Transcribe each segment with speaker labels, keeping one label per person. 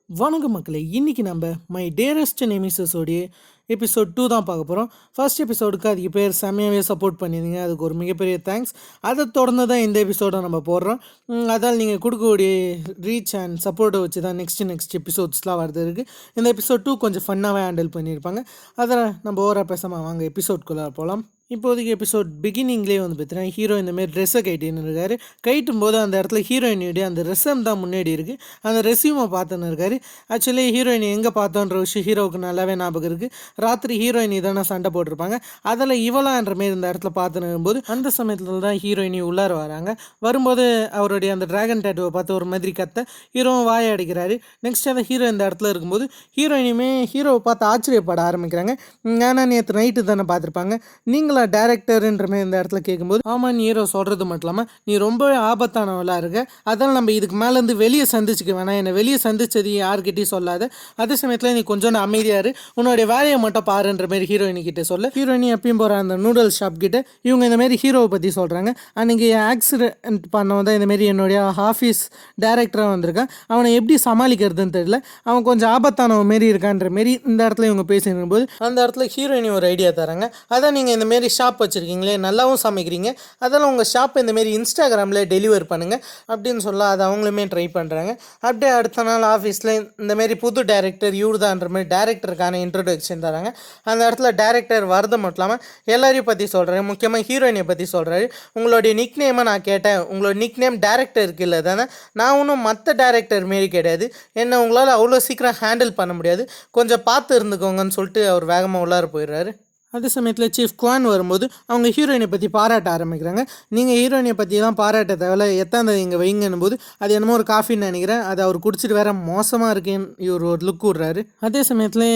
Speaker 1: வணக்கம் மக்களே, இன்னைக்கு நம்ம மை டேரஸ்ட் நேமிசஸோடைய எபிசோட் 2 தான் பார்க்க போகிறோம். ஃபர்ஸ்ட் எபிசோடுக்கு அதுக்கு பேர் செம்மையாகவே சப்போர்ட் பண்ணியிருந்தீங்க, அதுக்கு ஒரு மிகப்பெரிய தேங்க்ஸ். அதை தொடர்ந்து தான் இந்த எபிசோடை நம்ம போடுறோம். அதால் நீங்கள் கொடுக்கக்கூடிய ரீச் அண்ட் சப்போர்ட்டை வச்சு தான் நெக்ஸ்ட் எபிசோட்ஸ்லாம் வருது இருக்குது. இந்த எபிசோட் 2 கொஞ்சம் ஃபன்னாகவே ஹேண்டில் பண்ணியிருப்பாங்க. அதை நம்ம ஓவராக பேசாமல் வாங்க எபிசோட்குள்ளே போகலாம். இப்போதைக்கு எபிசோட் பிகினிங்லேயே வந்து பார்த்தீங்கன்னா ஹீரோ இந்தமாரி ட்ரெஸ்ஸை கைட்டின்னு இருக்காரு. கைட்டும் போது அந்த இடத்துல ஹீரோயினுடைய அந்த ரெசம் தான் முன்னாடி இருக்குது. அந்த ரெசியூமை பார்த்துன்னு இருக்காரு. ஆக்சுவலி ஹீரோயின் எங்கே பார்த்தோன்ற விஷயம் ஹீரோவுக்கு நல்லாவே ஞாபகம் இருக்குது. ராத்திரி ஹீரோயினி தானே சண்டை போட்டிருப்பாங்க. அதில் இவளான்ற மாரி இந்த இடத்துல பார்த்துன்னு இருக்கும்போது அந்த சமயத்தில் தான் ஹீரோயினி உள்ளார வராங்க. வரும்போது அவருடைய அந்த ட்ராகன் டேட்டுவை பார்த்து ஒரு மாதிரி கத்த ஹீரோவும் வாய அடிக்கிறாரு. நெக்ஸ்ட் அந்த ஹீரோ இந்த இடத்துல இருக்கும்போது ஹீரோயினுமே ஹீரோவை பார்த்து ஆச்சரியப்பட ஆரம்பிக்கிறாங்க. ஏன்னா நேற்று நைட்டு தானே பார்த்துருப்பாங்க, நீங்களா டேரக்டர்ன்ற மாதிரி இந்த இடத்துல கேட்கும்போது ஆமாம், ஹீரோ சொல்கிறது மட்டும் இல்லாமல் நீ ரொம்பவே ஆபத்தானவளாக இருக்க, அதனால் நம்ம இதுக்கு மேலேருந்து வெளியே சந்திச்சுக்க வேணாம், என்னை வெளியே சந்திச்சது யார்கிட்டையும் சொல்லாத, அதே சமயத்தில் நீ கொஞ்சம் அமைதியாரு, உன்னுடைய வேலையை மட்டும் பாருன்ற மாதிரி ஹீரோயினி கிட்டே சொல்ல ஹீரோயினி எப்பயும் போகிற அந்த நூடுல்ஸ் ஷாப் கிட்ட இவங்க இந்தமாரி ஹீரோவை பற்றி சொல்கிறாங்க. அன்றைக்கி ஆக்சிடென்ட் பண்ணவன் தான் இந்தமாரி என்னுடைய ஆஃபீஸ் டேரக்டராக வந்திருக்கான், அவனை எப்படி சமாளிக்கிறதுன்னு தெரியல, அவன் கொஞ்சம் ஆபத்தானவன் மாரி இருக்கான்ற மாரி இந்த இடத்துல இவங்க பேசியிருக்கும்போது அந்த இடத்துல ஹீரோயினி ஒரு ஐடியா தராங்க. அதான் நீங்கள் இந்தமாரி ஷாப் வச்சுருக்கீங்களே, நல்லாவும் சமைக்கிறீங்க, அதெல்லாம் உங்கள் ஷாப்பை இந்தமாரி இன்ஸ்டாகிராமில் டெலிவர் பண்ணுங்கள் அப்படின்னு சொல்ல அதை அவங்களுமே ட்ரை பண்ணுறாங்க. அப்படியே அடுத்த நாள் ஆஃபீஸில் இந்தமாரி புது டேரக்டர் இவருதான்ற மாதிரி டேரக்டருக்கான இன்ட்ரொடக்ஷன் தராங்க. அந்த இடத்துல டேரக்டர் வரது மட்டும் இல்லாமல் எல்லாரையும் பற்றி சொல்கிறாரு, முக்கியமாக ஹீரோயினை பற்றி சொல்கிறாரு. உங்களுடைய நிக் நேமை நான் கேட்டேன், உங்களோட நிக் நேம் டேரக்டருக்கு இல்லை தானே, நான் ஒன்றும் மற்ற டேரக்டர் மாரி கிடையாது, என்ன உங்களால் அவ்வளோ சீக்கிரம் ஹேண்டில் பண்ண முடியாது, கொஞ்சம் பார்த்து இருந்துக்கோங்கன்னு சொல்லிட்டு அவர் வேகமாக உள்ளார போயிடுறாரு. அதே சமயத்தில் சீஃப் குவான் வரும்போது அவங்க ஹீரோயினை பற்றி பாராட்ட ஆரம்பிக்கிறாங்க. நீங்கள் ஹீரோயினை பற்றிலாம் பாராட்ட தேவையில்ல, எத்தாந்த இங்கே வைங்கன்னும் போது அது என்னமோ ஒரு காஃபின்னு நினைக்கிறேன், அது அவர் குடிச்சிட்டு வேற மோசமாக இருக்கேன்னு இவர் ஒரு லுக் விட்றாரு. அதே சமயத்தில்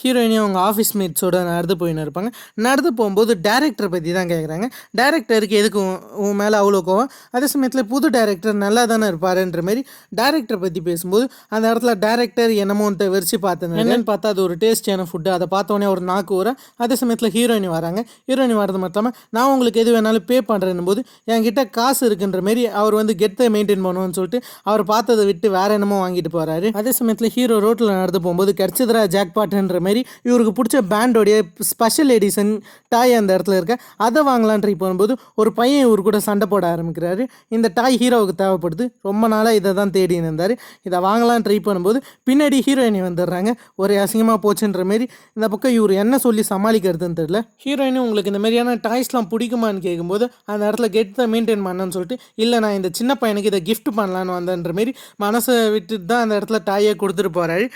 Speaker 1: ஹீரோயினையும் அவங்க ஆஃபீஸ் மேட்ஸோட நடந்து போயின்னு இருப்பாங்க. நடந்து போகும்போது டேரக்டரை பற்றி தான் கேட்குறாங்க. டேரக்டருக்கு எதுக்கு உன் மேலே அவ்வளோ கோவம், அதே சமயத்தில் புது டேரக்டர் நல்லா தானே இருப்பாருன்ற மாதிரி டேரக்டரை பற்றி பேசும்போது அந்த இடத்துல டேரக்டர் என்னமோன்ட்டு வரிச்சு பார்த்தேன். என்னன்னு பார்த்தா அது ஒரு டேஸ்டியான ஃபுட்டு, அதை பார்த்தோன்னே ஒரு நாக்கு வர. அதே சமயத்தில் ஹீரோயினி வராங்க. ஹீரோயினி வரது மட்டும் இல்லாமல் நான் உங்களுக்கு எது வேணாலும் பே பண்ணுறேன்னும் போது என்கிட்ட காசு இருக்குன்ற மாரி அவர் வந்து கெத்தை மெயின்டைன் பண்ணுவோன்னு சொல்லிட்டு அவர் பார்த்ததை விட்டு வேற என்னமோ வாங்கிட்டு போகிறாரு. அதே சமயத்தில் ஹீரோ ரோட்டில் நடந்து போகும்போது கிடைச்சதுரா ஜாக்பாட்ன்ற மாதிரி இவருக்கு பிடிச்ச பேண்டோடைய ஸ்பெஷல் எடிஷன் டாய் அந்த இடத்துல இருக்க, அதை வாங்கலான் ட்ரை பண்ணும்போது ஒரு பையன் இவர் கூட சண்டை போட ஆரம்பிக்கிறாரு. இந்த டாய் ஹீரோவுக்கு தேவைப்படுது, ரொம்ப நாளாக இதை தான் தேடின்னு இருந்தார், இதை வாங்கலான்னு ட்ரை பண்ணும்போது பின்னாடி ஹீரோயினி வந்துடுறாங்க. ஒரே அசிங்கமாக போச்சுன்ற மாரி இந்த பக்கம் இவர் என்ன சொல்லி சமாளிக்கிறதுன்னு தெரியல. ஹீரோயினும் உங்களுக்கு இந்த மாதிரியான டாய்ஸ்லாம் பிடிக்குமான்னு கேட்கும்போது அந்த இடத்துல கெத்தை மெயின்டைன் பண்ணன்னு சொல்லிட்டு இல்லை நான் இந்த சின்ன பையனுக்கு இதை கிஃப்ட் பண்ணலான்னு வந்தன்ற மாரி மனசை விட்டுட்டு தான் அந்த இடத்துல டாயை கொடுத்துட்டு போகிறாரு.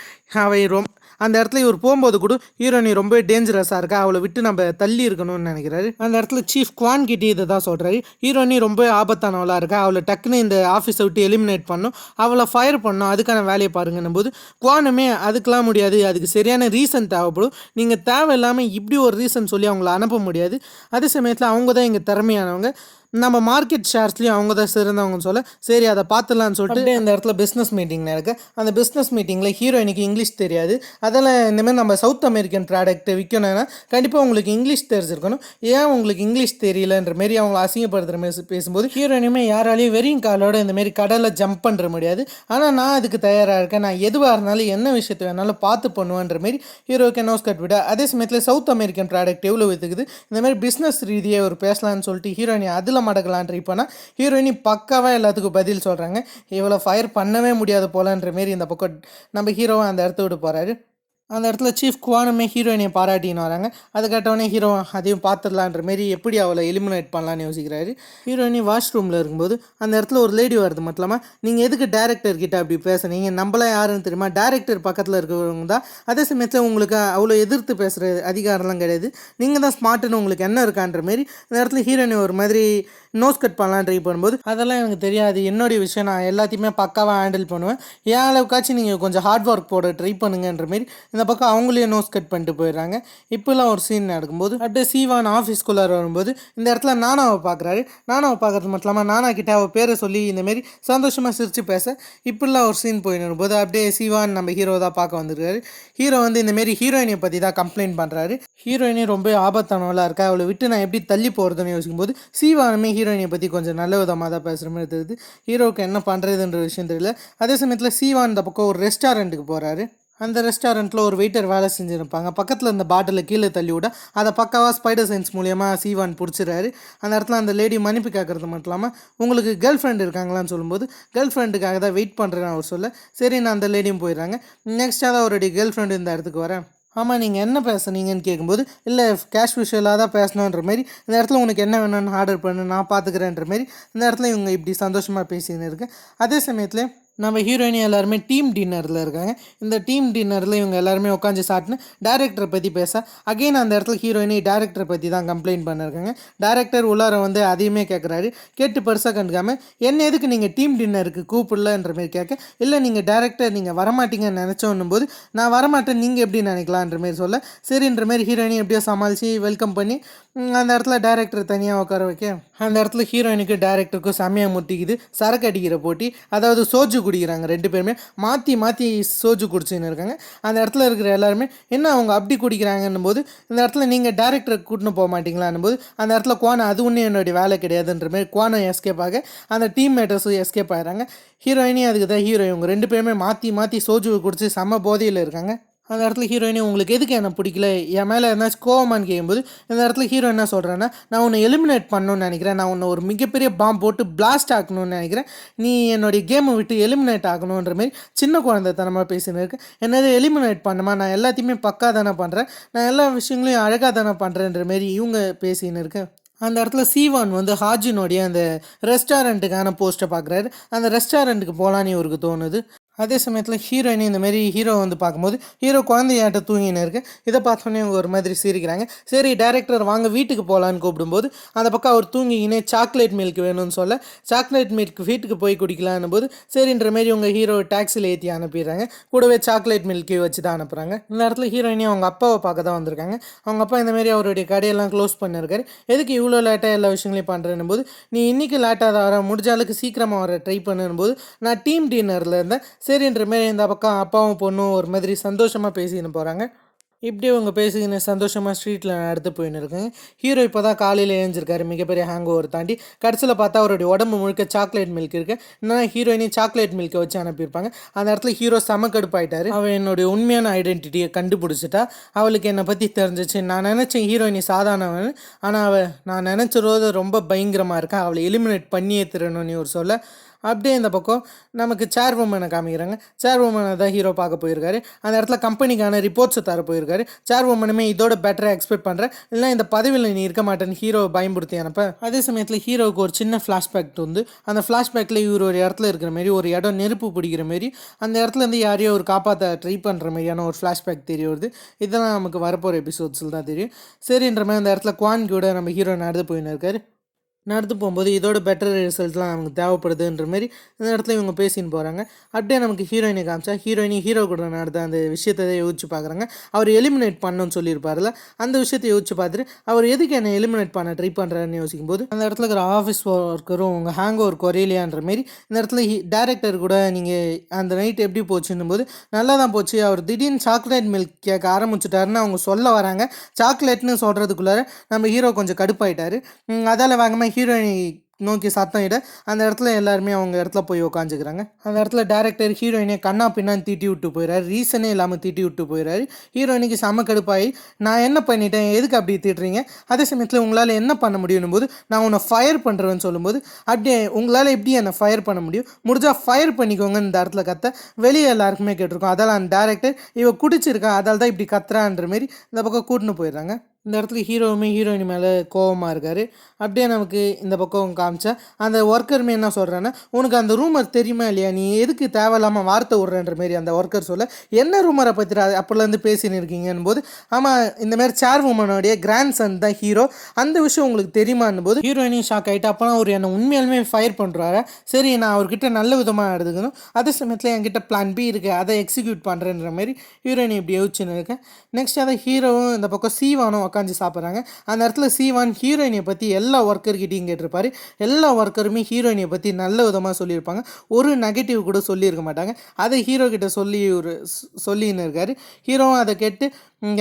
Speaker 1: அவை அந்த இடத்துல இவர் போகும்போது கூட ஹீரோயினி ரொம்ப டேஞ்சரஸாக இருக்கா, அவளை விட்டு நம்ம தள்ளி இருக்கணும்னு நினைக்கிறாரு. அந்த இடத்துல சீஃப் குவான் கிட்டே இதை தான் சொல்கிறாரு, ஹீரோயினி ரொம்ப ஆபத்தானவளாக இருக்கா, அவளை டக்குன்னு இந்த ஆஃபீஸை விட்டு எலிமினேட் பண்ணும், அவளை ஃபயர் பண்ணும், அதுக்கான வேலையை பாருங்கன்னும் போது குவானுமே அதுக்கெலாம் முடியாது, அதுக்கு சரியான ரீசன் தேவைப்படும், நீங்கள் தேவையில்லாமல் இப்படி ஒரு ரீசன் சொல்லி அவங்கள அனுப்ப முடியாது, அதே சமயத்தில் அவங்க தான் இங்கே திறமையானவங்க, நம்ம மார்க்கெட் ஷேர்ஸ்லேயும் அவங்க தான் சிறந்தவங்கன்னு சொல்ல சரி அதை பார்த்துலான்னு சொல்லிட்டு இந்த இடத்துல பிஸ்னஸ் மீட்டிங் நடக்க. அந்த பிஸ்னஸ் மீட்டிங்கில் ஹீரோயினுக்கு இங்கிலீஷ் தெரியாது, அதில் இந்தமாதிரி நம்ம சவுத் அமெரிக்கன் ப்ராடக்ட் விற்கணும்னா கண்டிப்பாக உங்களுக்கு இங்கிலீஷ் தெரிஞ்சிருக்கணும், ஏன் உங்களுக்கு இங்கிலீஷ் தெரியலன்ற மாரி அவங்கள அசிங்கப்படுத்துகிற மாரி பேசும்போது ஹீரோயினுமே யாராலையும் வெறியும் காலோட இந்தமாரி கடலில் ஜம்ப் பண்ணுற முடியாது, ஆனால் நான் அதுக்கு தயாராக இருக்கேன், நான் எதுவாக இருந்தாலும் என்ன விஷயத்தை வேணாலும் பார்த்து பண்ணுவேன்ற மாரி ஹீரோக்கு நோஸ் கட் விட. அதே சமயத்தில் சவுத் அமெரிக்கன் ப்ராடக்ட் எவ்வளோ விற்றுக்குது, இந்தமாதிரி பிஸ்னஸ் ரீதியாக ஒரு பேசலான்னு சொல்லிட்டு ஹீரோயினி அதில் மடக்கலாம் ட்ரை பண்ணால் ஹீரோயினி பக்காவாக எல்லாத்துக்கும் பதில் சொல்கிறாங்க, இவ்வளோ ஃபயர் பண்ணவே முடியாது போலன்ற மாரி இந்த பக்கம் நம்ம ஹீரோவை அந்த இடத்த விட்டு போகிறாரு. அந்த இடத்துல சீஃப் குவானுமே ஹீரோயினை பாராட்டின்னு வராங்க. அது கேட்டவொடனே ஹீரோ அதையும் பார்த்துடலான்ற மாரி எப்படி அவளை எலிமினேட் பண்ணலான்னு யோசிக்கிறாரு. ஹீரோயினி வாஷ்ரூமில் இருக்கும்போது அந்த இடத்துல ஒரு லேடி வருது மட்டும் இல்லாமல் நீங்கள் எதுக்கு டேரக்டர்கிட்ட அப்படி பேசுகிறீங்க, நம்மளாம் யாருன்னு தெரியுமா, டேரக்டர் பக்கத்தில் இருக்கிறவங்க தான், அதே சமயத்தில் உங்களுக்கு அவ்வளோ எதிர்த்து பேசுகிற அதிகாரம்லாம் கிடையாது, நீங்கள் தான் ஸ்மார்ட்டுன்னு உங்களுக்கு என்ன இருக்கான்ற மாரி இந்த இடத்துல ஹீரோயினி ஒரு மாதிரி நோஸ் கட் பண்ணலாம் ட்ரை பண்ணும்போது அதெல்லாம் எனக்கு தெரியாது, என்னுடைய விஷயம், நான் எல்லாத்தையுமே பக்காவாக ஹேண்டில் பண்ணுவேன், ஏன் அளவுக்காச்சும் நீங்கள் கொஞ்சம் ஹார்ட் ஒர்க் போட ட்ரை பண்ணுங்கன்ற மாரி இந்த இந்த பக்கம் அவங்களே நோஸ் கட் பண்ணிட்டு போயிடுறாங்க. இப்போலாம் ஒரு சீன் நடக்கும்போது அப்படியே சீவான் ஆஃபீஸ்குள்ளார வரும்போது இந்த இடத்துல நானாவை பார்க்குறாரு. நானாவை பார்க்கறது மட்டும் இல்லாமல் நானா கிட்ட அவள் பேரை சொல்லி இந்தமாரி சந்தோஷமாக சிரித்து பேச இப்படிலாம் ஒரு சீன் போயின்னு இருக்கும்போது அப்படியே சிவான் நம்ம ஹீரோ தான் பார்க்க வந்துருக்காரு. ஹீரோ வந்து இந்தமாரி ஹீரோயினை பற்றி தான் கம்ப்ளைண்ட் பண்ணுறாரு. ஹீரோயினே ரொம்ப ஆபத்தானவளாக இருக்கா, அவளை விட்டு நான் எப்படி தள்ளி போகிறதுன்னு யோசிக்கும்போது சிவானுமே ஹீரோயினை பற்றி கொஞ்சம் நல்ல விதமாக தான் பேசுகிற மாதிரி தெரியுது. ஹீரோவுக்கு என்ன பண்ணுறதுன்ற விஷயம் தெரியல. அதே சமயத்தில் சிவான் இந்த பக்கம் ஒரு ரெஸ்டாரண்ட்டுக்கு போகிறாரு. அந்த ரெஸ்டாரண்ட்டில் ஒரு வெயிட்டர் வேலை செஞ்சுருப்பாங்க. பக்கத்தில் இந்த பாட்டிலை கீழே தள்ளி விட அதை பக்காவாக ஸ்பைடர் சென்ஸ் மூலியமாக சீவான் பிடிச்சிறாரு. அந்த இடத்துல அந்த லேடி மன்னிப்பு கேட்குறது மட்டும் இல்லாமல் உங்களுக்கு கேர்ள் ஃப்ரெண்ட் இருக்காங்களான்னு சொல்லும்போது கேர்ள் ஃப்ரெண்டுக்காக தான் வெயிட் பண்ணுறேன்னு அவர் சொல்ல சரி நான் அந்த லேடியும் போயிடுறாங்க. நெக்ஸ்ட்டாக தான் அவருடைய கேர்ள் ஃப்ரெண்டு இந்த இடத்துக்கு வரேன். ஆமாம் நீங்கள் என்ன பேசுனீங்கன்னு கேட்கும்போது இல்லை கேஷ் விஷுவலாக தான் பேசணுன்ற மாதிரி இந்த இடத்துல உனக்கு என்ன வேணும்னு ஆர்டர் பண்ணு நான் பார்த்துக்கிறேன்ற மாதிரி இந்த இடத்துல இவங்க இப்படி சந்தோஷமாக பேசின்னு இருக்கு. அதே சமயத்தில் நம்ம ஹீரோயினி எல்லாருமே டீம் டின்னரில் இருக்காங்க. இந்த டீம் டின்னரில் இவங்க எல்லாருமே உட்காந்து சாப்பிட்டுன்னு டேரக்டரை பற்றி பேச அகெயின் அந்த இடத்துல ஹீரோயினி டேரக்டரை பற்றி தான் கம்ப்ளைண்ட் பண்ணியிருக்காங்க. டேரக்டர் உள்ளார வந்து அதையுமே கேட்குறாரு. கேட்டு பெருசாக கண்டுக்காமல் என்ன எதுக்கு நீங்கள் டீம் டின்னருக்கு கூப்பிடலன்ற மாதிரி கேட்க இல்லை நீங்கள் டேரக்டர் நீங்கள் வரமாட்டீங்கன்னு நினச்சோன்னும் போது நான் வரமாட்டேன் நீங்கள் எப்படி நினைக்கலான்ற மாதிரி சொல்ல சரின்ற மாதிரி ஹீரோயினி எப்படியோ சமாளித்து வெல்கம் பண்ணி அந்த இடத்துல டேரக்டர் தனியாக உட்கார வைக்க அந்த இடத்துல ஹீரோயினுக்கு டேரக்டருக்கும் செம்மையாக முட்டிக்குது. சரக்கு அடிக்கிற போட்டி, அதாவது சோஜு குடிக்கிறாங்க. ரெண்டு பேருமே மாற்றி மாற்றி சோஜு குடிச்சுன்னு இருக்காங்க. அந்த இடத்துல இருக்கிற எல்லாருமே என்ன அவங்க அப்படி குடிக்கிறாங்கன்னும் போது இந்த இடத்துல நீங்கள் டேரக்டரை கூட்டின்னு போக மாட்டீங்களான்னும் போது அந்த இடத்துல குவானை அது ஒன்றும் என்னுடைய வேலை கிடையாதுன்ற மாதிரி குவானை எஸ்கேப் ஆக அந்த டீம் மேட்டர்ஸும் எஸ்கேப் ஆகிறாங்க. ஹீரோயினி அதுக்கு தான் ஹீரோ இவங்க ரெண்டு பேருமே மாற்றி மாற்றி சோஜுவை குடிச்சு செம்ம போதையில் இருக்காங்க. அந்த இடத்துல ஹீரோயினி உங்களுக்கு எதுக்கு என்ன பிடிக்கல என் மேலே என்னாச்சும் கோவமானு கேட்கும்போது இந்த இடத்துல ஹீரோ என்ன சொல்கிறேன்னா நான் உன்னை எலிமினேட் பண்ணணும்னு நினைக்கிறேன், நான் உன்னை ஒரு மிகப்பெரிய பாம்பு போட்டு பிளாஸ்ட் ஆகணும்னு நினைக்கிறேன், நீ என்னுடைய கேமை விட்டு எலிமினேட் ஆகணுன்ற மாதிரி சின்ன குழந்தைத்தனமாக பேசின்னு இருக்கேன். என்னது எலிமினேட் பண்ணுமா, நான் எல்லாத்தையுமே பக்கா தானே பண்ணுறேன், நான் எல்லா விஷயங்களையும் அழகாக தானே பண்ணுறேன்ற மாரி இவங்க பேசின்னு இருக்கேன். அந்த இடத்துல சீவான் வந்து ஹாஜினுடைய அந்த ரெஸ்டாரண்ட்டுக்கான போஸ்ட்டை பார்க்குறாரு. அந்த ரெஸ்டாரண்ட்டுக்கு போகலான்னு இவருக்கு தோணுது. அதே சமயத்தில் ஹீரோயினி இந்தமாரி ஹீரோ வந்து பார்க்கும்போது ஹீரோ குழந்தையாட்ட தூங்கின்னு இருக்கு. இதை பார்த்தோன்னே இவங்க ஒரு மாதிரி சிரிக்கிறாங்க. சரி டேரக்டர் வாங்க வீட்டுக்கு போகலான்னு கூப்பிடும்போது அந்த பக்கம் அவர் தூங்கிக்கினே சாக்லேட் மில்க் வேணும்னு சொல்ல சாக்லேட் மில்க் வீட்டுக்கு போய் குடிக்கலான்னு போது சரின்ற மாரி உங்கள் ஹீரோ டாக்ஸியில் ஏற்றி அனுப்பிடுறாங்க. கூடவே சாக்லேட் மில்க்கையும் வச்சு தான் அனுப்புகிறாங்க. இந்த இடத்துல ஹீரோயினி அவங்க அப்பாவை பார்க்க தான் வந்திருக்காங்க. அவங்க அப்பா இந்தமாரி அவருடைய கடையெல்லாம் க்ளோஸ் பண்ணியிருக்காரு. எதுக்கு இவ்வளோ லேட்டாக எல்லா விஷயங்களையும் பண்ணுறேன்னு போது நீ இன்றைக்கி லேட்டாக தான் வர முடிஞ்ச அளவுக்கு சீக்கிரமாக வர ட்ரை பண்ணும்போது நான் டீம் டின்னரில் இருந்தேன் சரின்ற மாரி இந்த பக்கம் அப்பாவும் பொண்ணும் ஒரு மாதிரி சந்தோஷமாக பேசின்னு போகிறாங்க. இப்படி அவங்க பேசிக்கின்னு சந்தோஷமாக ஸ்ட்ரீட்டில் நடந்து போயின்னு இருக்குங்க. ஹீரோ இப்போ தான் காலையில் எழுந்திருக்காரு மிகப்பெரிய ஹேங் ஓவர் தாண்டி. கடைசியில் பார்த்தா அவருடைய உடம்பு முழுக்க சாக்லேட் மில்க் இருக்குது. இன்னும் ஹீரோயினி சாக்லேட் மில்க்கை வச்சு அனுப்பியிருப்பாங்க. அந்த இடத்துல ஹீரோ செம கடுப்பாயிட்டார். அவள் என்னுடைய உண்மையான ஐடென்டிட்டியை கண்டுபிடிச்சிட்டா. அவளுக்கு என்னை பற்றி தெரிஞ்சிச்சு. நான் நினச்சேன் ஹீரோயினி சாதாரணவன், ஆனால் நான் நினச்சிரோது ரொம்ப பயங்கரமாக இருக்கேன், அவளை எலிமினேட் பண்ணியே தரணும்னு ஒரு சொல்ல அப்படியே இந்த பக்கம் நமக்கு சேர் உமனை காமிக்கிறாங்க. சேர் உமனை தான் ஹீரோ பார்க்க போயிருக்காரு. அந்த இடத்துல கம்பெனிக்கான ரிப்போர்ட்ஸை தர போயிருக்காரு. சேர் உமனுமே இதோட பெட்டராக எக்ஸ்பெக்ட் பண்ணுறேன், இல்லைனா இந்த பதவியில் நீ இருக்க மாட்டேன்னு ஹீரோ பயன்படுத்தி அனுப்ப. அதே சமயத்தில் ஹீரோவுக்கு ஒரு சின்ன ஃப்ளாஷ்பேக் வந்து அந்த ஃப்ளாஷ்பேக்கில் இவர் ஒரு இடத்துல இருக்கிற மாரி ஒரு இடம் நெருப்பு பிடிக்கிற மாரி அந்த இடத்துல இருந்து யாரையோ ஒரு காப்பாற்ற ட்ரை பண்ணுற மாதிரியான ஒரு ஃப்ளாஷ்பேக் தெரிய வருது. இதெல்லாம் நமக்கு வரப்போகிற எபிசோட்ஸில் தான் தெரியும். சரின்ற மாதிரி அந்த இடத்துல குவான் கூட நம்ம ஹீரோ நடந்து போயின்னு இருக்காரு. நடந்து போகும்போது இதோட பெட்டர் ரிசல்ட்லாம் நமக்கு தேவைப்படுதுன்ற மாதிரி இந்த இடத்துல இவங்க பேசின்னு போகிறாங்க. அப்படியே நமக்கு ஹீரோயினை காமிச்சா ஹீரோயினி ஹீரோ கூட நடந்த அந்த விஷயத்தை யோசிச்சு பார்க்குறாங்க. அவர் எலிமினேட் பண்ணணும்னு சொல்லியிருப்பார்ல, அந்த விஷயத்தை யோசிச்சு பார்த்துட்டு அவர் எதுக்கு என்னை எலிமினேட் பண்ண ட்ரை பண்ணுறாருன்னு யோசிக்கும்போது அந்த இடத்துல இருக்கிற ஆஃபீஸ் ஒர்க்கரும் உங்கள் ஹேங் ஓவர் குறையிலையான்ற மாரி இந்த இடத்துல டேரக்டர் கூட நீங்கள் அந்த நைட் எப்படி போச்சுன்னும் போது நல்லா தான் போச்சு, அவர் திடீர்னு சாக்லேட் மில்க் கேட்க ஆரம்பிச்சுட்டாருன்னு அவங்க சொல்ல வராங்க. சாக்லேட்னு சொல்கிறதுக்குள்ளார நம்ம ஹீரோ கொஞ்சம் கடுப்பாயிட்டார். அதால் வாங்கமாக ஹீரோயினி நோக்கி சத்தம் இட அந்த இடத்துல எல்லாருமே அவங்க இடத்துல போய் உட்காந்துக்கிறாங்க. அந்த இடத்துல டேரக்டர் ஹீரோயினை கண்ணா பின்னான்னு தீட்டி விட்டு போயிடுறாரு. ரீசனே இல்லாமல் தீட்டி விட்டு போயிடுறாரு. ஹீரோயினுக்கு செம கடுப்பாகி நான் என்ன பண்ணிட்டேன், எதுக்கு அப்படி திட்டுறீங்க, அதே சமயத்தில் உங்களால் என்ன பண்ண முடியும் போது நான் உன்னை ஃபயர் பண்ணுறேன்னு சொல்லும்போது அப்படியே உங்களால் எப்படி என்னை ஃபயர் பண்ண முடியும், முடிஞ்சால் ஃபயர் பண்ணிக்கோங்கன்னு இந்த இடத்துல கத்த வெளியே எல்லாருக்குமே கேட்டிருக்கோம். அதால் அந்த டேரக்டர் இவ குடிச்சிருக்கா அதால் தான் இப்படி கத்துறான்ற மாரி இந்த பக்கம் கூட்டின்னு போயிடுறாங்க. இந்த இடத்துல ஹீரோவுமே ஹீரோயின் மேலே கோவமாக இருக்கார். அப்படியே நமக்கு இந்த பக்கம் காமிச்சா அந்த ஒர்க்கருமே என்ன சொல்கிறான்னா, உனக்கு அந்த ரூமர் தெரியுமா இல்லையா, நீ எதுக்கு தேவையில்லாமல் வார்த்தை விட்றன்ற மாரி அந்த ஒர்க்கர் சொல்ல, என்ன ரூமரை பற்றி அப்போலேருந்து பேசின்னு இருக்கீங்கன்னு போது, ஆமாம் இந்தமாரி சேர் உமனுடைய கிராண்ட் சன் தான் ஹீரோ, அந்த விஷயம் உங்களுக்கு தெரியுமான்னு போது ஹீரோயினையும் ஷாக் ஆகிட்டு, அப்போ அவர் என்னை உண்மையாலுமே ஃபயர் பண்ணுறாரு, சரி நான் அவர்கிட்ட நல்ல விதமாக எடுத்துக்கணும், அதே சமயத்தில் என்கிட்ட பிளான் பி இருக்குது, அதை எக்ஸிக்யூட் பண்ணுறேன்ற மாதிரி ஹீரோயினை இப்படி யோசிச்சுன்னு இருக்கேன். நெக்ஸ்ட் அதை ஹீரோவும் இந்த பக்கம் சீவானும் உட்காந்து சாப்பிட்றாங்க. அந்த இடத்துல சீவான் ஹீரோயினை பற்றி எல்லா ஒர்க்கர்கிட்டையும் கேட்டிருப்பாரு. எல்லா ஒர்க்கருமே ஹீரோயினை பற்றி நல்ல விதமாக சொல்லியிருப்பாங்க, ஒரு நெகட்டிவ் கூட சொல்லியிருக்க மாட்டாங்க. அதை ஹீரோ கிட்ட சொல்லின்னு இருக்காரு. ஹீரோவும் அதை கேட்டு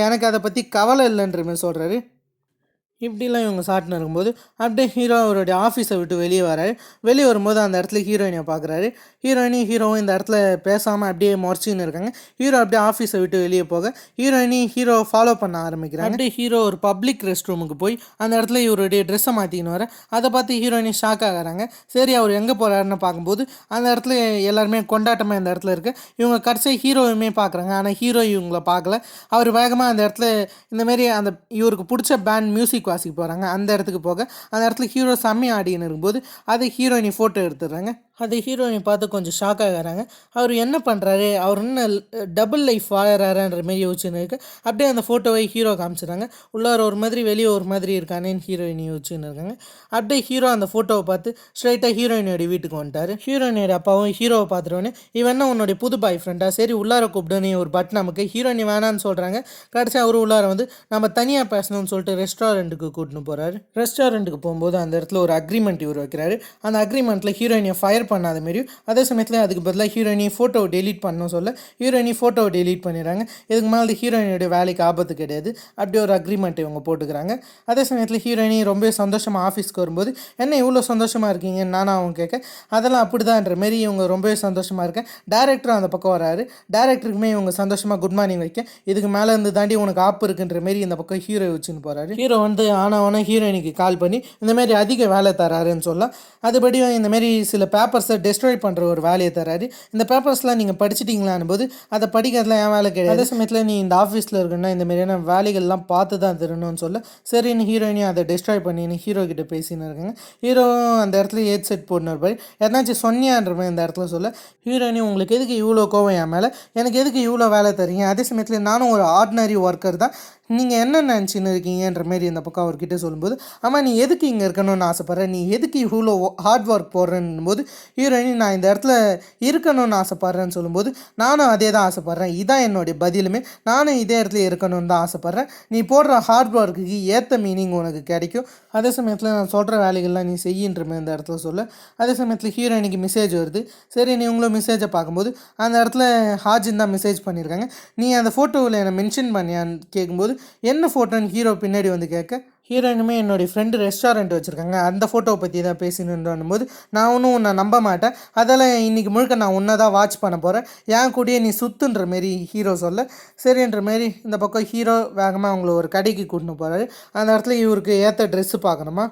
Speaker 1: எனக்கு அதை பற்றி கவலை இல்லைன்ற மாதிரி சொல்கிறாரு. இப்படிலாம் இவங்க சாட்டின்னு இருக்கும்போது அப்படியே ஹீரோ அவருடைய ஆஃபீஸை விட்டு வெளியே வராரு. வெளியே வரும்போது அந்த இடத்துல ஹீரோயினை பார்க்குறாரு. ஹீரோவும் இந்த இடத்துல பேசாமல் அப்படியே முறைச்சின்னு இருக்காங்க. ஹீரோ அப்படியே ஆஃபீஸை விட்டு வெளியே போக ஹீரோ ஃபாலோ பண்ண ஆரம்பிக்கிறாங்க. அப்படியே ஹீரோ ஒரு பப்ளிக் ரெஸ்ட் ரூமுக்கு போய் அந்த இடத்துல இவருடைய ட்ரெஸ்ஸை மாற்றிக்கின்னு வர, அதை பார்த்து ஹீரோயினி ஷாக் ஆகிறாங்க. சரி அவர் எங்கே போகிறாருன்னு பார்க்கும்போது அந்த இடத்துல எல்லாருமே கொண்டாட்டமாக இந்த இடத்துல இருக்குது. இவங்க கடைசி ஹீரோவுமே பார்க்குறாங்க, ஆனால் ஹீரோ இவங்கள பார்க்கல. அவர் வேகமாக அந்த இடத்துல இந்தமாரி அந்த இவருக்கு பிடிச்ச பேண்ட் மியூசிக் வாசிக்க போகிறாங்க. அந்த இடத்துக்கு போக அந்த இடத்துல ஹீரோ செம்மி ஆடின்னு இருக்கும்போது அதை ஹீரோயினி ஃபோட்டோ எடுத்துடுறாங்க. அது ஹீரோயினை பார்த்து கொஞ்சம் ஷாக் ஆகிறாங்க. அவர் என்ன பண்ணுறாரு, அவர் இன்னும் டபுள் லைஃப் வாழறாருன்ற மாரி யோசிச்சுன்னு இருக்கு. அப்படியே அந்த ஃபோட்டோவை ஹீரோ காமிச்சிடுறாங்க. உள்ளார ஒரு மாதிரி வெளியே ஒரு மாதிரி இருக்கானேன்னு ஹீரோயினி யோசிச்சுன்னு இருக்காங்க. அப்படியே ஹீரோ அந்த ஃபோட்டோவை பார்த்து ஸ்ட்ரைட்டாக ஹீரோயினோட வீட்டுக்கு வந்துட்டார். ஹீரோயினோட அப்பாவும் ஹீரோவை பார்த்துட்டோன்னே, இவன் என்ன உன்னுடைய புது பாய் ஃப்ரெண்டா, சரி உள்ளார கூப்பிடுன்னு ஒரு பட் நமக்கு ஹீரோயினி வேணான்னு சொல்கிறாங்க. கடைசி அவர் உள்ளார வந்து நம்ம தனியாக பேசணும்னு சொல்லிட்டு ரெஸ்டாரண்ட்டுக்கு கூட்டின்னு போகிறாரு. ரெஸ்டாரண்ட்டுக்கு போகும்போது அந்த இடத்துல ஒரு அக்ரிமெண்ட் இவர் வைக்கிறாரு. அந்த அக்ரிமெண்ட்டில் ஹீரோயினை ஃபயர் பண்ணாத மாரியும் அதே சமயத்தில் அதுக்கு பதிலாக ஹீரோயினி ஃபோட்டோவை டெலீட் பண்ணணும் சொல்ல ஹீரோயினி ஃபோட்டோவை டெலீட் பண்ணிடுறாங்க. இதுக்கு மேலே ஹீரோயினுடைய வேலைக்கு ஆபத்து கிடையாது, அப்படி ஒரு அக்ரிமெண்ட் இவங்க போட்டுக்கிறாங்க. அதே சமயத்தில் ஹீரோயினி ரொம்ப சந்தோஷமாக ஆஃபீஸ்க்கு வரும்போது, என்ன இவ்வளோ சந்தோஷமாக இருக்கீங்கன்னு நானும் அவங்க கேட்க, அதெல்லாம் அப்படிதான்ற மாரி இவங்க ரொம்பவே சந்தோஷமாக இருக்கேன். டேரக்டரும் அந்த பக்கம் வராரு. டேரக்டருக்குமே இவங்க சந்தோஷமாக குட் மார்னிங் வைக்க, இதுக்கு மேலே இருந்து தாண்டி உனக்கு ஆப்பு இருக்குன்ற மாரி இந்த பக்கம் ஹீரோ வச்சுன்னு போகிறாரு. ஹீரோ வந்து ஆனால் ஹீரோயினிக்கு கால் பண்ணி இந்தமாரி அதிக வேலை தராருன்னு சொல்லலாம். அதுபடி இந்தமாரி சில பேப்பர்ஸை டெஸ்ட்ராய் பண்ணுற ஒரு வேலையை தராரு. இந்த பேப்பர்ஸ்லாம் நீங்கள் படிச்சிட்டிங்களான்னு போது அதை படிக்கிறதுலாம் என் வேலை கிடையாது, அதே சமயத்தில் நீ இந்த ஆஃபீஸில் இருக்குன்னா இந்த மாதிரியான வேலைகள்லாம் பார்த்து தான் தரணும்னு சொல்ல, சரின்னு ஹீரோயினியும் அதை டெஸ்ட்ராய் பண்ணின்னு ஹீரோ கிட்ட பேசின்னு இருக்காங்க. ஹீரோ அந்த இடத்துல ஏட் செட் போடணும் இருப்பார். எதனாச்சும் சொன்னியான்ற மாதிரி இந்த இடத்துல சொல்ல, ஹீரோயினி உங்களுக்கு எதுக்கு இவ்வளோ கோவம் என் மேலே, எனக்கு எதுக்கு இவ்வளோ வேலை தரீங்க, அதே சமயத்தில் நானும் ஒரு ஆர்டினரி ஒர்க்கர் தான், நீங்கள் என்ன நினச்சின்னு இருக்கீங்கன்ற மாரி இந்த பக்கம் அவர்கிட்ட சொல்லும்போது, ஆமாம் நீ எதுக்கு இங்கே இருக்கணும்னு ஆசைப்பட்றேன், நீ எதுக்கு இவ்வளோ ஹார்ட் ஒர்க் போடுறேன்னு போது ஹீரோயினி நான் இந்த இடத்துல இருக்கணும்னு ஆசைப்பட்றேன்னு சொல்லும்போது, நானும் அதே தான் ஆசைப்பட்றேன், இதான் என்னுடைய பதிலுமே, நானும் இதே இடத்துல இருக்கணும்னு தான் ஆசைப்பட்றேன், நீ போடுற ஹார்ட் ஒர்க்குக்கு ஏற்ற மீனிங் உனக்கு கிடைக்கும், அதே சமயத்தில் நான் சொல்கிற வேலைகள்லாம் நீ செய்யின்ற மாதிரி இந்த இடத்துல சொல்ல, அதே சமயத்தில் ஹீரோயினிக்கு மெசேஜ் வருது. சரி நீ உங்களும் மெசேஜை பார்க்கும்போது அந்த இடத்துல ஹாஜின் தான் மெசேஜ் பண்ணியிருக்காங்க. நீ அந்த ஃபோட்டோவில் என்னை மென்ஷன் பண்ணியான்னு கேட்கும்போது, என்ன ஃபோட்டோன்னு ஹீரோ பின்னாடி வந்து கேட்க, ஹீரோயினுமே என்னுடைய ஃப்ரெண்டு ரெஸ்டாரண்ட் வச்சுருக்காங்க, அந்த ஃபோட்டோவை பற்றி தான் பேசினுன்னும் போது, நான் ஒன்றும் உன்னை நம்ப மாட்டேன், அதெல்லாம் இன்றைக்கி முழுக்க நான் உன்னை தான் வாட்ச் பண்ண போகிறேன், என் கூடயே நீ சுற்றுன்ற மாரி ஹீரோ சொல்ல, சரின்ற மாரி இந்த பக்கம் ஹீரோ வேகமாக அவங்கள ஒரு கடைக்கு கூட்டின்னு போகிறாரு. அந்த இடத்துல இவருக்கு ஏற்ற ட்ரெஸ்ஸு பார்க்கணுமா,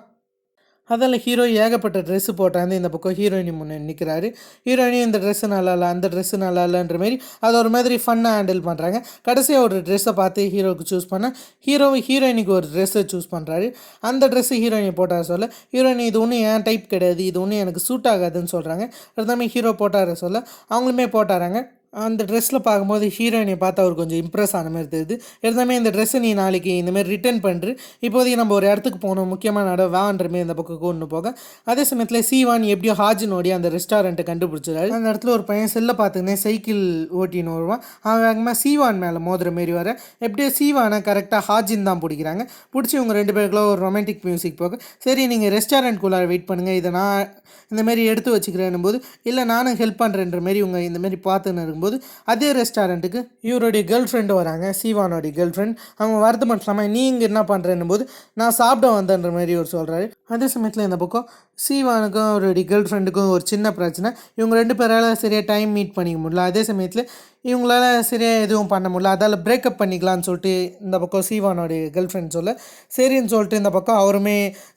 Speaker 1: அதில் ஹீரோ ஏகப்பட்ட ட்ரெஸ்ஸு போட்டாந்து இந்த பக்கம் ஹீரோயினி முன்னே நிற்கிறாரு. ஹீரோயினியும் இந்த ட்ரெஸ்ஸு நல்லா இல்லை, அந்த ட்ரெஸ்ஸு நல்லா இல்லைன்ற மாரி அதை ஒரு மாதிரி ஃபன்னாக ஹேண்டில் பண்ணுறாங்க. கடைசியாக ஒரு ட்ரெஸ்ஸை பார்த்து ஹீரோவுக்கு சூஸ் பண்ண, ஹீரோயினிக்கு ஒரு ட்ரெஸ்ஸை சூஸ் பண்ணுறாரு. அந்த ட்ரெஸ்ஸு ஹீரோயினி போட்டார சொல்ல, ஹீரோயினி இது ஒன்றும் என் டைப் கிடையாது, இது ஒன்றும் எனக்கு சூட் ஆகாதுன்னு சொல்கிறாங்க. இருந்தாலும் ஹீரோ போட்டார சொல்ல அவங்களுமே போட்டாராங்க. அந்த ட்ரெஸ்ஸில் பார்க்கும்போது ஹீரோயினை பார்த்து அவர் கொஞ்சம் இம்ப்ரெஸ் ஆன மாதிரி தெரியுது. இருந்தாலுமே இந்த ட்ரெஸ்ஸை நீ நாளைக்கு இந்தமாதிரி ரிட்டர்ன் பண்ணுறு, இப்போதைக்கு நம்ம ஒரு இடத்துக்கு போகணும், முக்கியமான இடம் வேன்ற மாரி இந்த பக்கம் கொண்டு போக, அதே சமயத்தில் சீவான் எப்படியோ ஹாஜினோடைய அந்த ரெஸ்டாரண்ட்டை கண்டுபிடிச்சிடாரு. அந்த இடத்துல ஒரு பையன் செல்லை பார்த்துக்கினே சைக்கிள் ஓட்டின்னு வருவான். அவன் வேகமாக சீவான் மேலே மோதுற மாரி வர, எப்படியோ சீவானை கரெக்டாக ஹாஜின் தான் பிடிக்கிறாங்க. பிடிச்சி இவங்க ரெண்டு பேருக்குள்ள ஒரு ரொமான்டிக் மியூசிக் போக, சரி நீங்கள் ரெஸ்டாரண்ட்குள்ளார வெயிட் பண்ணுங்கள், இதை நான் இந்தமாரி எடுத்து வச்சுக்கிறேன் போது, இல்லை நானும் ஹெல்ப் பண்ணுறேன்ற மாரி இவங்க இந்தமாரி பார்த்துன்னு இருக்கும்போது, அதே ரெஸ்டாரண்ட்டுக்கு இவருடைய கேர்ள் ஃப்ரெண்டு வராங்க, சீவானோடைய கேர்ள் ஃப்ரெண்ட். அவங்க வரது மட்டும் இல்லாமல் நீ இங்கே என்ன பண்ணுறேன்னு போது, நான் சாப்பிட வந்தேன்ற மாதிரி இவர் சொல்கிறாரு. அதே சமயத்தில் இந்த பக்கம் சீவானுக்கும் அவருடைய கேர்ள் ஃப்ரெண்டுக்கும் ஒரு சின்ன பிரச்சனை. இவங்க 2 பேரால சரியா டைம் மீட் பண்ணிக்க முடியல. அதே சமயத்தில் இவங்களால சரியா எதுவும் பண்ண முடியல. அதால பிரேக்கப் பண்ணிக்கலான்னு சொல்லிட்டு இந்த பக்கம் சீவானுடைய கேர்ள் ஃப்ரெண்ட் சொல்ல, சரின்னு சொல்லிட்டு இந்த பக்கம் அவருமே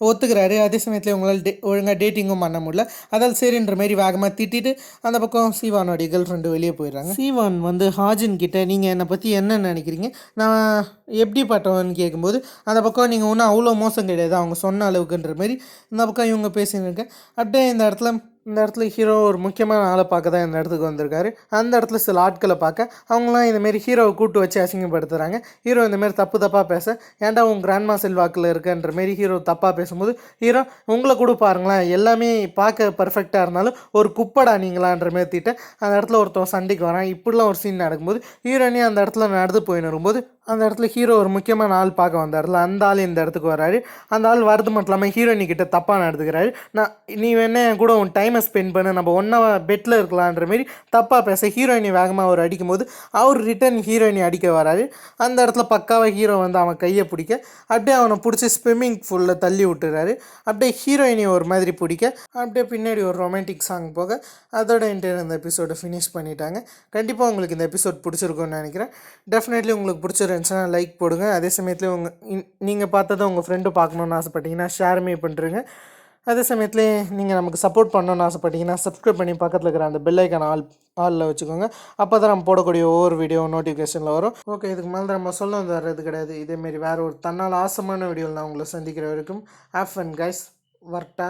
Speaker 1: ஒத்துக்கிறாரு. அதே சமயத்தில் இவங்களால ஒழுங்காக டேட்டிங்கும் பண்ண முடியல. அதால் சரின்ற மாரி வேகமாக திட்டிட்டு அந்த பக்கம் சீவானுடைய கேர்ள் ஃப்ரெண்டு வெளியே போயிடுறாங்க. சீவான் வந்து ஹாஜின் கிட்ட நீங்கள் என்னை பற்றி என்ன நினைக்கிறீங்க, நான் எப்படிப்பட்டவன்னு கேட்கும்போது, அந்த பக்கம் நீங்கள் ஒன்றும் அவ்வளோ மோசம் கிடையாது அவங்க சொன்ன அளவுக்குன்ற மாரி இந்த பக்கம் இவங்க பேசினிருக்கேன். அப்படியே இந்த இடத்துல ஹீரோ ஒரு முக்கியமான ஆளை பார்க்க தான் இந்த இடத்துக்கு வந்திருக்காரு. அந்த இடத்துல சில ஆட்களை பார்க்க அவங்களாம் இந்தமாரி ஹீரோவை கூப்பிட்டு வச்சு அசிங்கப்படுத்துகிறாங்க. ஹீரோ இந்தமாரி தப்பாக பேச, ஏன்டா உன் கிராண்ட்மா செல்வாக்கில் இருக்கன்ற மாரி ஹீரோ தப்பாக பேசும்போது, ஹீரோ உங்களை கூட பாருங்களேன், எல்லாமே பார்க்க பர்ஃபெக்டாக இருந்தாலும் ஒரு குப்படா நீங்களான்ற மாரி திட்ட அந்த இடத்துல ஒருத்தன் சண்டைக்கு வரான். இப்படிலாம் ஒரு சீன் நடக்கும்போது ஹீரோனே அந்த இடத்துல நடந்து போயின்னு வரும்போது அந்த இடத்துல ஹீரோ ஒரு முக்கியமான ஆள் பார்க்க வந்தார்ல, அந்த ஆள் இந்த இடத்துக்கு வராரு. அந்த ஆள் வரது மட்டும் இல்லாமல் ஹீரோயினி கிட்ட தப்பாக நடந்துக்கிறாரு. நீ வேணா என் கூட உன் டைமை ஸ்பெண்ட் பண்ண, நம்ம ஒன்றா பெட்டில் இருக்கலான்ற மாரி தப்பாக பேச ஹீரோயினி வேகமாக அவர் அடிக்கும்போது அவர் ரிட்டன் ஹீரோயினி அடிக்க வராரு. அந்த இடத்துல பக்காவாக ஹீரோ வந்து அவன் கையை பிடிக்க அப்படியே அவனை பிடிச்சி ஸ்விம்மிங் பூலில் தள்ளி விட்டுறாரு. அப்படியே ஹீரோயினி ஒரு மாதிரி பிடிக்க அப்படியே பின்னாடி ஒரு ரொமான்டிக் சாங் போக அதோட இந்த எபிசோடை ஃபினிஷ் பண்ணிட்டாங்க. கண்டிப்பாக உங்களுக்கு இந்த எபிசோட் பிடிச்சிருக்கும்னு நினைக்கிறேன். டெஃபினெட்லி உங்களுக்கு பிடிச்சிருந்துச்சுன்னா லைக் போடுங்க. அதே சமயத்தில் நீங்கள் பார்த்ததை உங்கள் ஃப்ரெண்டு பார்க்கணுன்னு ஆசைப்பட்டீங்கன்னா ஷேருமே பண்ணுறீங்க. அதே சமயத்தில் நீங்கள் நமக்கு சப்போர்ட் பண்ணணுன்னு ஆசைப்பட்டீங்கன்னா சப்ஸ்கிரைப் பண்ணி பக்கத்தில் இருக்கிற அந்த பெல் ஐக்கான ஆலில் வச்சுக்கோங்க. அப்போ தான் நம்ம போடக்கூடிய ஒவ்வொரு வீடியோ நோட்டிஃபிகேஷனில் வரும். ஓகே, இதுக்கு மேலே நம்ம சொல்ல வர்றது கிடையாது. இதேமாரி வேறு ஒரு தன்னால் ஆசமான வீடியோவில் நான் உங்களை சந்திக்கிற வரைக்கும் ஹேவ் ஃபன் கைஸ். வர்ட்டா.